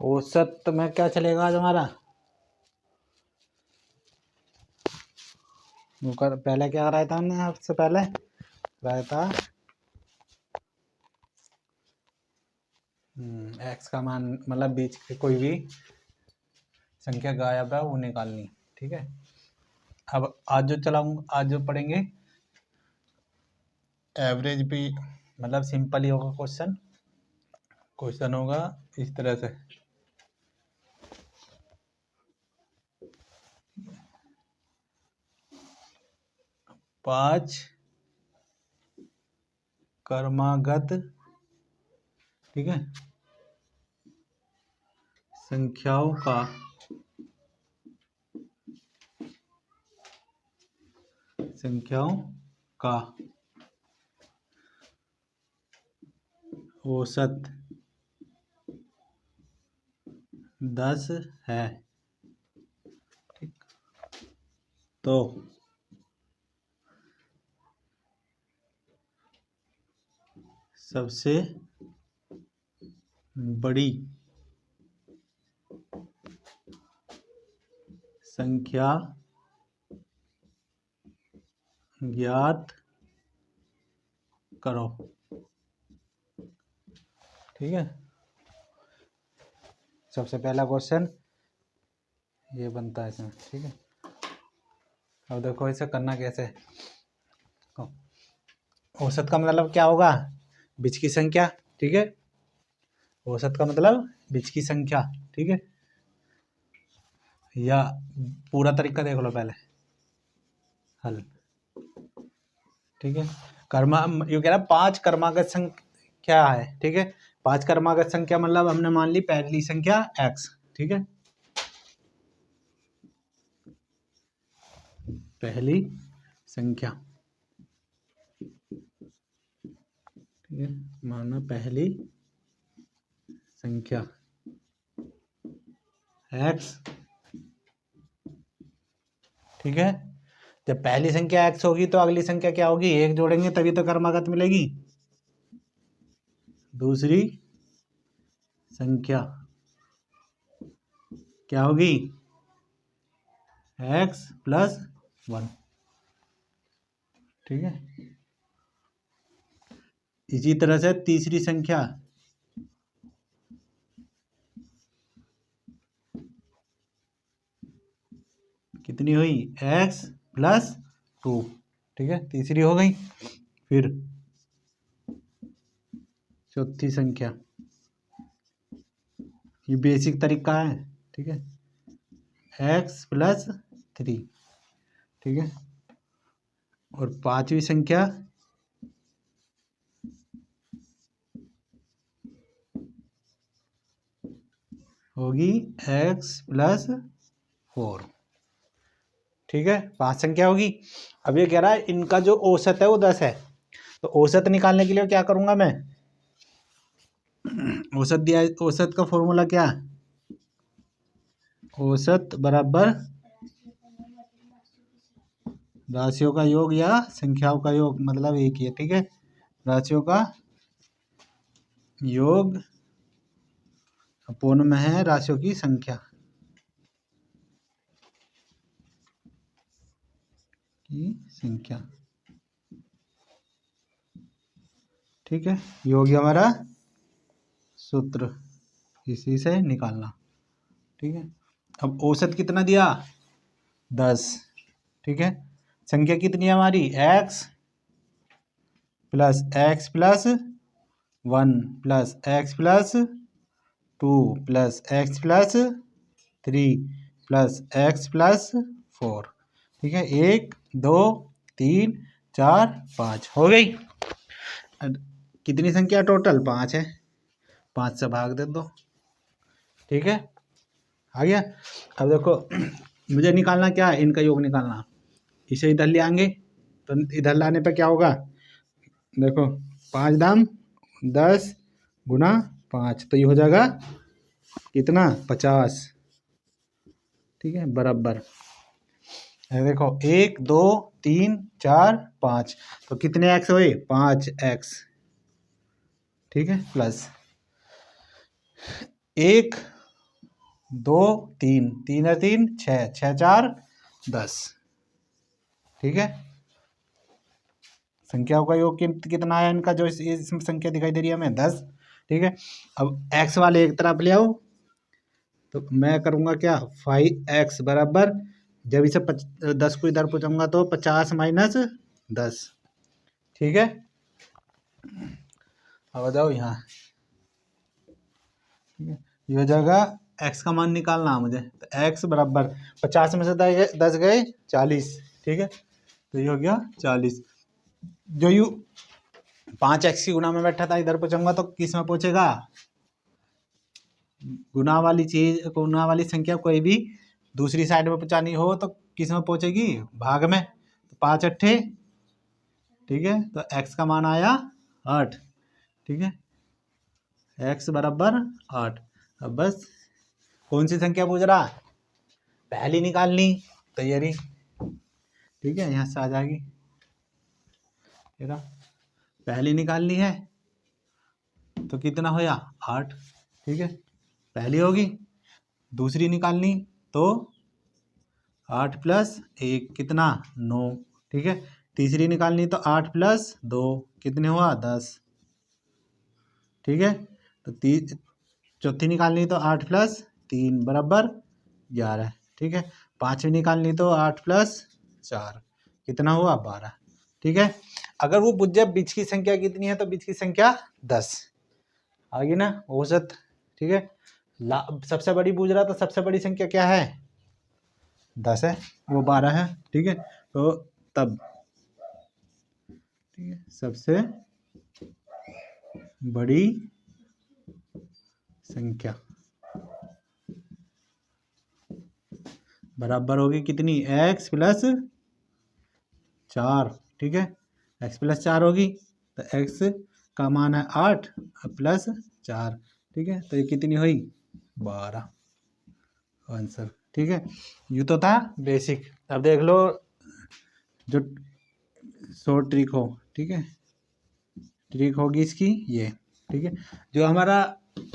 औसत में क्या चलेगा आज हमारा? पहले क्या कराया था हमने आपसे? पहले कराया था एक्स का मान, मतलब बीच की कोई भी संख्या गायब है वो निकालनी। ठीक है, अब आज जो पढ़ेंगे एवरेज भी, मतलब सिंपल ही होगा। क्वेश्चन होगा इस तरह से। पांच क्रमागत, ठीक है, संख्याओं का औसत 10 है। ठीक, तो सबसे बड़ी संख्या ज्ञात करो। ठीक है, सबसे पहला क्वेश्चन ये बनता है इसमें। ठीक है, अब देखो इसे करना कैसे। औसत का मतलब क्या होगा? बीच की संख्या। ठीक है, औसत का मतलब बीच की संख्या। ठीक है, या पूरा तरीका देख लो पहले हल। ठीक है, ये कह रहा 5 क्रमागत संख्या है। ठीक है, 5 क्रमागत संख्या मतलब हमने मान ली पहली संख्या x। ठीक है, पहली संख्या, ठीक है, माना पहली संख्या x। ठीक है, जब पहली संख्या x होगी तो अगली संख्या क्या होगी? 1 जोड़ेंगे तभी तो क्रमागत मिलेगी। दूसरी संख्या क्या होगी? x + 1। ठीक है, इसी तरह से तीसरी संख्या कितनी हुई? x + 2। ठीक है, तीसरी हो गई। फिर चौथी संख्या, ये बेसिक तरीका है। ठीक है, x + 3। ठीक है, और पांचवी संख्या होगी x + 4। ठीक है, 5 संख्या होगी। अब ये कह रहा है इनका जो औसत है वो 10 है। तो औसत निकालने के लिए क्या करूंगा मैं? औसत दिया, औसत का फॉर्मूला क्या? औसत बराबर राशियों का योग या संख्याओं का योग, मतलब एक ही है। ठीक है, राशियों का योग अपोन में है राशियों की संख्या ठीक है, योग हमारा सूत्र इसी से निकालना। ठीक है, अब औसत कितना दिया? 10। ठीक है, संख्या कितनी है हमारी? x + x + 1 + x + 2 + x + 3 + x + 4। ठीक है, 1 2 3 4 5 हो गई। कितनी संख्या टोटल? 5 है, 5 से भाग दे दो। ठीक है, आ गया। अब देखो मुझे निकालना क्या है? इनका योग निकालना। इसे इधर ले आएंगे तो इधर लाने पे क्या होगा? देखो 5 दाम 10 गुना 5, तो ये हो जाएगा कितना? 50। ठीक है, बराबर देखो 1 2 3 4 5, तो कितने x हुए? 5x। ठीक है, प्लस 1 2 3 3 और 3 6 6 4 10। ठीक है, संख्याओं का योग कितना है इनका, जो इसमें संख्या दिखाई दे रही है हमें 10। ठीक है, अब x वाले एक तरफ ले आओ, तो मैं करूँगा क्या, 5x बराबर, जब इसे 10 को इधर पहुँचाऊंगा तो 50 माइनस 10। ठीक है, अब आ जाओ यहाँ। ठीक है, ये हो जाएगा, x का मान निकालना है मुझे, तो x बराबर 50 में से 10 गए 40। ठीक है, तो ये हो गया 40। जो यू 5x की गुना में बैठा था इधर पहुंचूंगा तो किस में पहुंचेगा, गुना वाली संख्या कोई भी दूसरी साइड में पहुंचानी हो तो किस में पहुंचेगी, भाग में। तो 5 अट्ठे, ठीक है, तो x का मान आया 8। ठीक है, x बराबर 8। अब बस कौन सी संख्या पूछ रहा, पहली निकालनी, तैयारी। ठीक है, यहाँ से आ जाएगी, पहली निकालनी है तो कितना होया 8। ठीक है, पहली होगी। दूसरी निकालनी तो 8 प्लस 1 कितना 9। ठीक है, तीसरी निकालनी तो 8 प्लस 2 कितने हुआ 10। ठीक है, तो चौथी निकालनी तो 8 प्लस 3 बराबर 11। ठीक है, पांचवी निकालनी तो 8 प्लस 4 कितना हुआ 12। ठीक है, अगर वो पूछ जाए बीच की संख्या कितनी है तो बीच की संख्या 10 आ गई ना, औसत। ठीक है, सबसे बड़ी पूछ रहा तो सबसे बड़ी संख्या क्या है, 10 है, वो 12 है। ठीक है, तो तब ठीक है, सबसे बड़ी संख्या बराबर होगी कितनी, x प्लस 4। ठीक है, x प्लस 4 होगी, तो x का मान है 8 प्लस 4। ठीक है, तो ये कितनी हुई 12 आंसर। ठीक है, यूँ तो था बेसिक। अब देख लो जो शॉर्ट ट्रिक हो। ठीक है, ट्रिक होगी इसकी ये। ठीक है, जो हमारा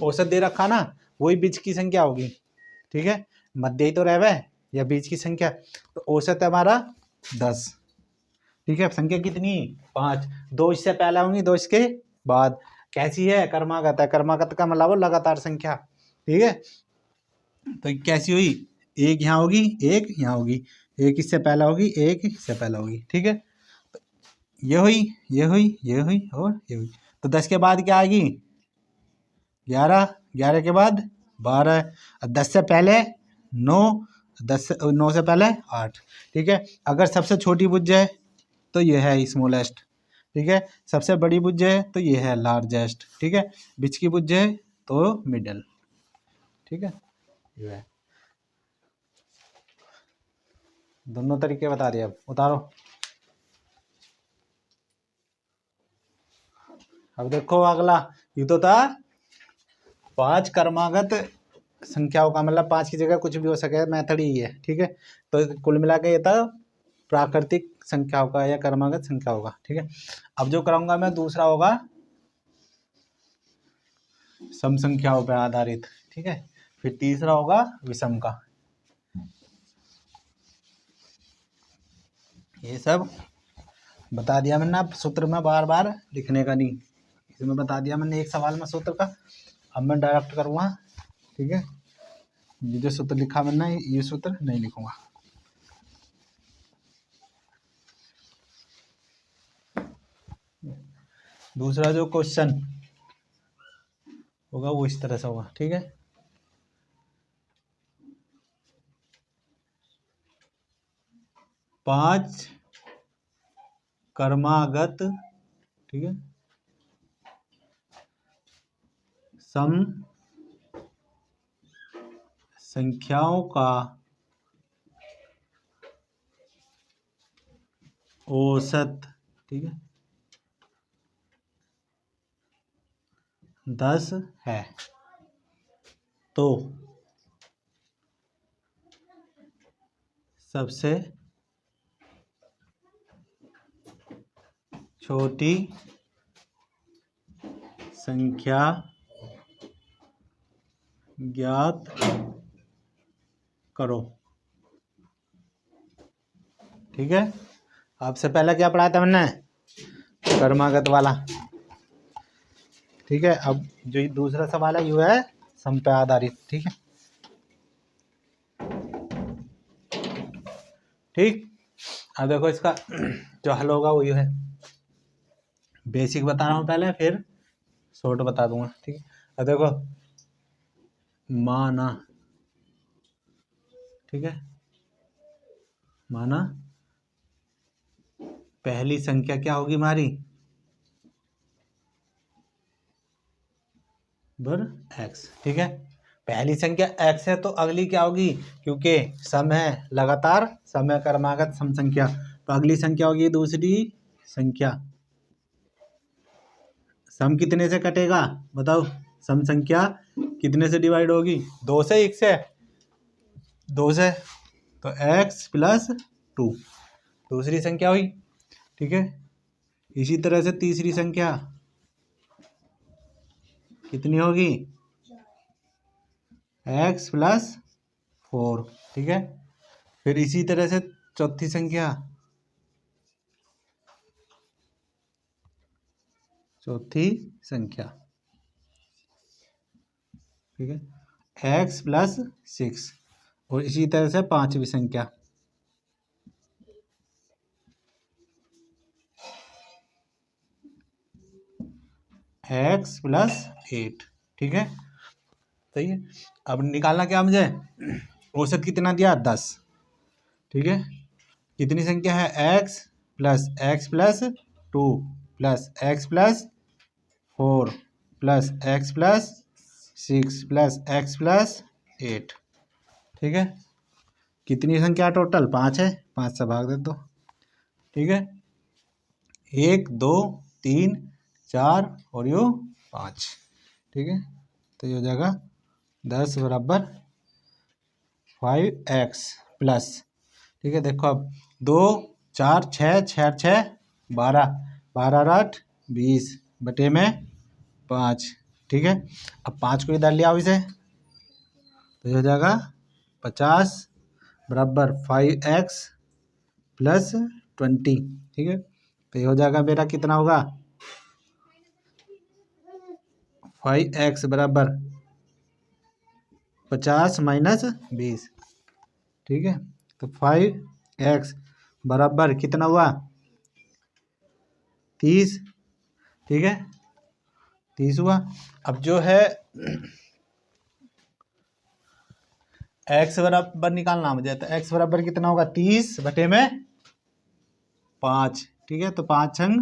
औसत दे रखा ना वही बीच की संख्या होगी। ठीक है, मध्य ही तो रह या बीच की संख्या, तो औसत है हमारा 10। ठीक है, संख्या कितनी 5, 2 इससे पहले होंगी 2 इसके बाद। कैसी है, कर्मागत है, कर्मागत का मतलब लगातार संख्या। ठीक है, तो कैसी हुई, एक यहाँ होगी एक यहाँ होगी, एक इससे पहले होगी एक इससे पहले होगी। ठीक है, तो ये हुई ये हुई ये हुई और ये हुई, तो 10 के बाद क्या आएगी 11, 11 के बाद 12, 10 से पहले 9, 9 से पहले 8। ठीक है, अगर सबसे छोटी बुझ जाए तो ये है स्मॉलेस्ट। ठीक है, सबसे बड़ी बुझ जाए तो ये है लार्जेस्ट। ठीक है, बीच की बुझ जाए तो मिडल। ठीक है, ये है, दोनों तरीके बता दिए। अब उतारो। अब देखो अगला, ये तो था 5 कर्मागत संख्याओं का, मतलब 5 की जगह कुछ भी हो सके, मेथड ही है। ठीक है, तो कुल मिला के ये था प्राकृतिक संख्याओं का या कर्मागत संख्याओं का। ठीक है, अब जो कराऊंगा मैं दूसरा होगा सम संख्याओं पर आधारित। ठीक है, फिर तीसरा होगा विषम का। ये सब बता दिया मैंने, अब सूत्र में बार बार लिखने का नहीं, इसमें बता दिया मैंने एक सवाल में सूत्र का। अब मैं डायरेक्ट करूँगा। ठीक है, ये जो सूत्र लिखा मैंने ये सूत्र नहीं लिखूंगा। दूसरा जो क्वेश्चन होगा वो इस तरह से होगा। ठीक है, पांच कर्मागत, ठीक है, सम संख्याओं का औसत, ठीक है, 10 है, तो सबसे छोटी संख्या ज्ञात करो। ठीक है, आपसे पहले क्या पढ़ाया था मैंने, क्रमागत वाला। ठीक है, अब जो दूसरा सवाल है यू है सम पे आधारित। ठीक है, ठीक। अब देखो इसका जो हल होगा वो ये है, बेसिक बता रहा हूँ पहले, फिर शॉर्ट बता दूंगा। ठीक है, अब देखो माना, ठीक है, माना पहली संख्या क्या होगी हमारी, बर एक्स। ठीक है, पहली संख्या एक्स है तो अगली क्या होगी, क्योंकि सम है लगातार, सम है क्रमागत सम संख्या, तो अगली संख्या होगी दूसरी संख्या। सम कितने से कटेगा बताओ, सम संख्या कितने से डिवाइड होगी, 2 से, 1 से, 2 से, तो x प्लस 2 दूसरी संख्या हुई। ठीक है, इसी तरह से तीसरी संख्या कितनी होगी, x प्लस 4। ठीक है, फिर इसी तरह से चौथी संख्या, ठीक है, x प्लस 6, और इसी तरह से पांचवी संख्या, x प्लस 8। ठीक है, सही है। अब निकालना क्या मुझे, औसत कितना दिया 10। ठीक है, कितनी संख्या है, x plus 2 plus x plus 4 plus x plus 6 plus x plus 8। ठीक है, कितनी संख्या टोटल 5 है, 5 से भाग दे दो। ठीक है, 1 2 3 4 और यो 5। ठीक है, तो ये हो जाएगा 10 बराबर 5x प्लस। ठीक है, देखो अब 2 4 6 6 6 12 12 8 20 बटे में 5। ठीक है, अब 5 को इधर ले आओ इसे, तो ये हो जाएगा 50 बराबर 5x प्लस 20। ठीक है, तो ये हो जाएगा मेरा कितना होगा, 5x बराबर 50 माइनस 20। ठीक है, तो 5x बराबर कितना हुआ, 30। ठीक है, 30 हुआ। अब जो है x बराबर निकालना मुझे, तो x बराबर कितना होगा, 30 बटे में 5। ठीक है, तो 5 छंग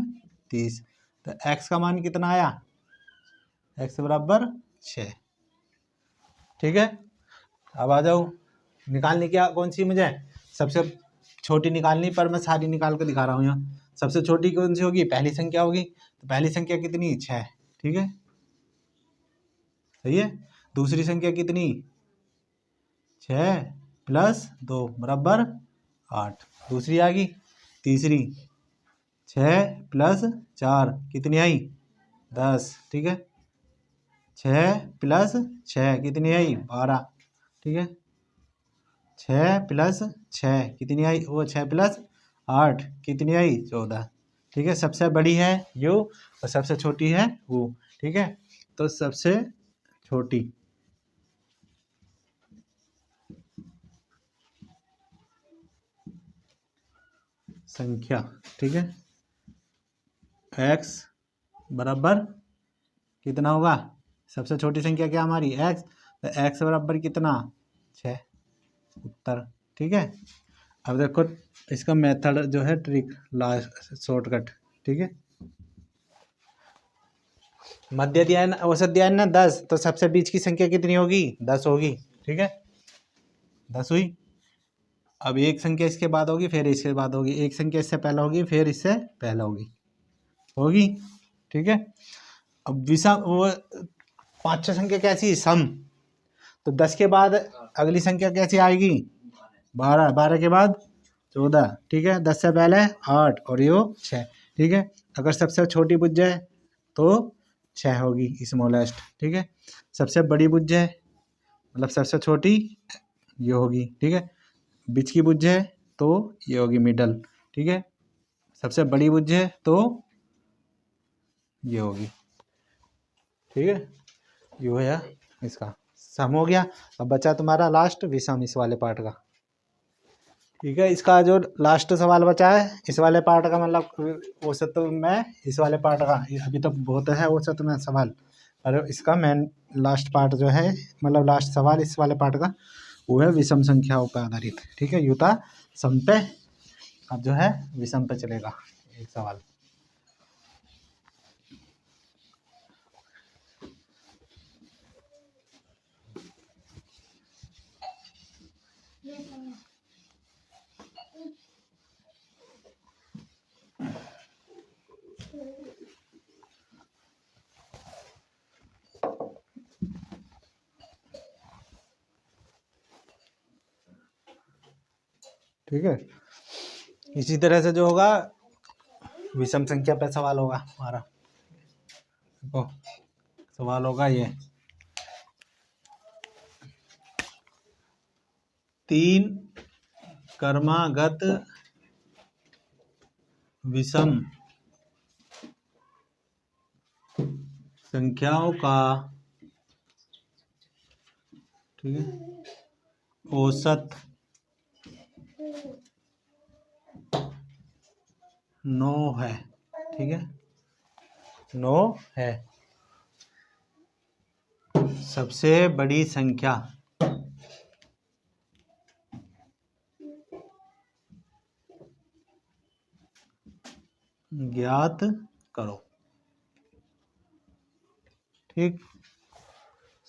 30, तो x का मान कितना आया, x बराबर 6। ठीक है, अब आ जाओ, निकालने क्या कौन सी मुझे, सबसे छोटी निकालनी, पर मैं सारी निकाल कर दिखा रहा हूँ यहाँ। सबसे छोटी कौन सी होगी, पहली संख्या होगी, तो पहली संख्या कितनी, 6। ठीक है, सही है। दूसरी संख्या कितनी, 6 प्लस 2 बराबर 8, दूसरी आ गई। तीसरी 6 प्लस 4 कितनी आई, 10। ठीक है, 6 प्लस 6 कितनी आई, 12। ठीक है, 6 प्लस 6 कितनी आई, वो 6 प्लस 8 कितनी आई, 14। ठीक है, सबसे बड़ी है यू और सबसे छोटी है वो। ठीक है, तो सबसे छोटी संख्या, ठीक है, x बराबर कितना होगा, सबसे छोटी संख्या क्या हमारी x, तो x बराबर कितना, 6 उत्तर। ठीक है, अब देखो इसका मेथड जो है, ट्रिक लास्ट शॉर्टकट। ठीक है, मध्य दिया है ना, औसत दिया है ना 10, तो सबसे बीच की संख्या कितनी होगी, 10 होगी। ठीक है, 10 हुई। अब एक संख्या इसके बाद होगी, फिर इसके बाद होगी, एक संख्या इससे पहले होगी, फिर इससे पहले होगी। ठीक है, अब विषम वो 5 संख्या कैसी, सम, तो 10 के बाद अगली संख्या कैसी आएगी, 12, 12 के बाद 14। ठीक है, 10 से पहले 8 और यो 6। ठीक है, अगर सबसे छोटी बुझ जाए तो 6 होगी स्मॉलेस्ट। ठीक है, सबसे बड़ी बुझ जाए मतलब सबसे छोटी ये होगी, ठीक है। बीच की भुज है तो ये होगी मिडल, ठीक है। सबसे बड़ी भुज है तो ये होगी, ठीक है। ये है इसका सम हो गया। अब बचा तुम्हारा लास्ट विषम इस वाले पार्ट का, ठीक है। इसका जो लास्ट सवाल बचा है इस वाले पार्ट का, मतलब औसत में इस वाले पार्ट का, अभी तो बहुत है औसत में सवाल, और इसका मेन लास्ट पार्ट जो है, मतलब लास्ट सवाल इस वाले पार्ट का, वो है विषम संख्याओं पर आधारित, ठीक है। युता सम पे, अब जो है विषम पे चलेगा एक सवाल। ठीक है, इसी तरह से जो होगा विषम संख्या पे सवाल होगा हमारा। देखो सवाल होगा ये, 3 क्रमागत विषम संख्याओं का, ठीक है, औसत 9 है, ठीक है, 9 है। सबसे बड़ी संख्या ज्ञात करो, ठीक।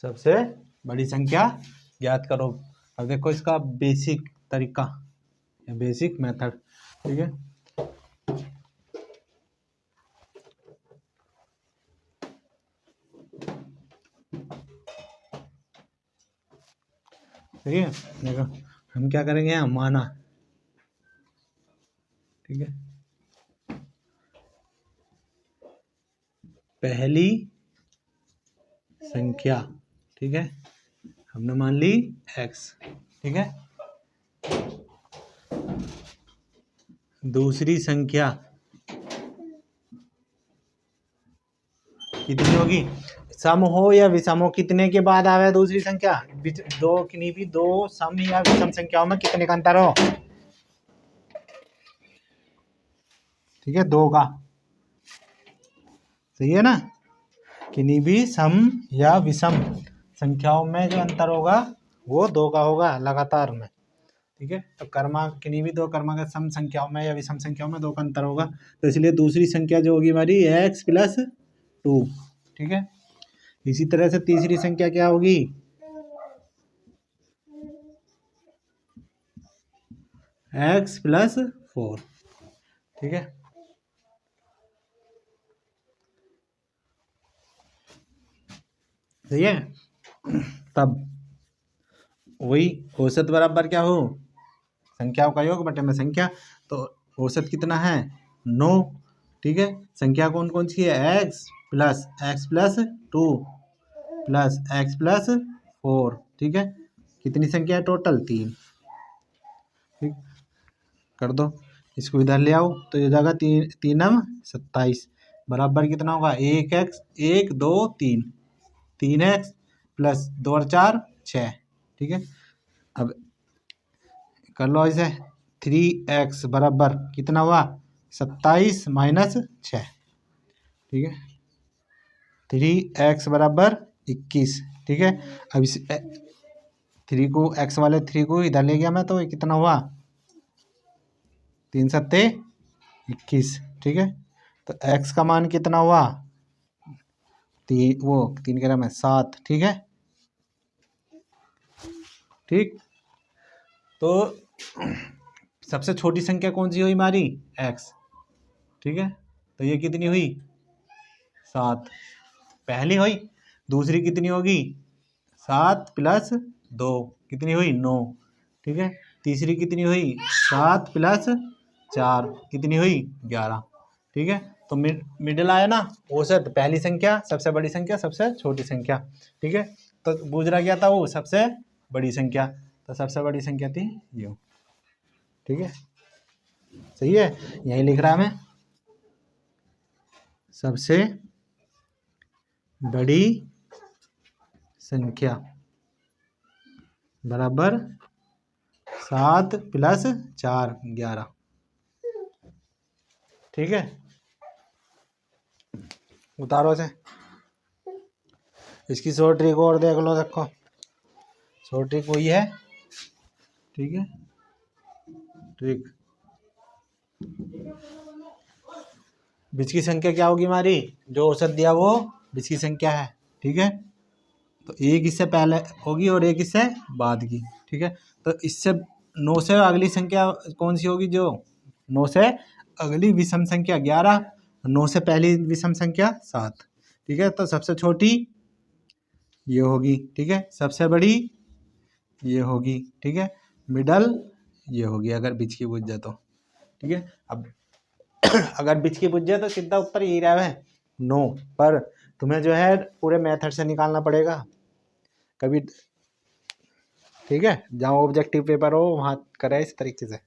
सबसे बड़ी संख्या ज्ञात करो। अब देखो इसका बेसिक तरीका, बेसिक मेथड, ठीक है। सही है, देखो हम क्या करेंगे यहाँ, माना, ठीक है। पहली संख्या, ठीक है, हमने मान ली x, ठीक है। दूसरी संख्या कितनी होगी, सम हो या विषम हो, कितने के बाद आवे दूसरी संख्या, दो किन्हीं भी दो सम या विषम संख्याओं में कितने का अंतर हो, ठीक है, 2 का, सही है ना। किन्हीं भी सम या विषम संख्याओं में जो अंतर होगा वो 2 का होगा लगातार में, ठीक है। तो किन्हीं भी 2 क्रमागत सम संख्याओं में या विषम संख्याओं में 2 का अंतर होगा, तो इसलिए दूसरी संख्या जो होगी हमारी x + 2, ठीक है। इसी तरह से तीसरी संख्या क्या होगी, x + 4, ठीक है। सही है। तब वही औसत बराबर क्या हो, संख्याओं का योग बटे में संख्या, तो औसत कितना है 9, ठीक है। संख्या कौन कौन सी है, x + 2 + x + 4, ठीक है। कितनी संख्या है टोटल 3, ठीक। कर दो, इसको इधर ले आओ तो ये जाएगा 3 27 बराबर कितना होगा 1x 1 2 3, 3x + 2 और 4 6, ठीक है। अब कर लो इसे, 3x बराबर कितना हुआ 27 - 6, ठीक है। 3x बराबर 21, ठीक है। अब इस 3 को x वाले 3 को इधर ले गया मैं, तो ये कितना हुआ 3 सत्ते 21, ठीक है। तो x का मान कितना हुआ 3 कह रहा मैं 7, ठीक है, ठीक। तो सबसे छोटी संख्या कौन सी हुई हमारी x, ठीक है। तो ये कितनी हुई 7 पहली हुई, दूसरी कितनी होगी 7 + 2 कितनी हुई 9, ठीक है। तीसरी कितनी हुई 7 + 4 कितनी हुई 11, ठीक है। तो मिडिल आया ना, औसत पहली संख्या, सबसे बड़ी संख्या, सबसे छोटी संख्या, ठीक है। तो बूझ रहा क्या था वो सबसे बड़ी संख्या, तो सबसे बड़ी संख्या थी यू। ठीक है, सही है, यही लिख रहा मैं, सबसे बड़ी संख्या बराबर 7 + 4 11। ठीक है, उतारो से। इसकी शॉर्ट ट्रिक और देख लो, देखो शॉर्ट ट्रिक वही है। ठीक है, ट्रिक बीच की संख्या क्या होगी हमारी, जो औसत दिया वो बीच की संख्या है। ठीक है, तो एक इससे पहले होगी और एक इससे बाद की। ठीक है, तो इससे 9 से अगली संख्या कौन सी होगी, जो 9 से अगली विषम संख्या 11, 9 से पहली विषम संख्या 7। ठीक है, तो सबसे छोटी ये होगी। ठीक है, सबसे बड़ी ये होगी। ठीक है, मिडल ये होगी अगर बीच की पूछ जाए तो। ठीक है, अब अगर बीच की पूछ जाए तो सीधा उत्तर यही रहा है 9, पर तुम्हें जो है पूरे मेथड से निकालना पड़ेगा कभी। ठीक है, जहाँ ऑब्जेक्टिव पेपर हो वहाँ करे इस तरीके से।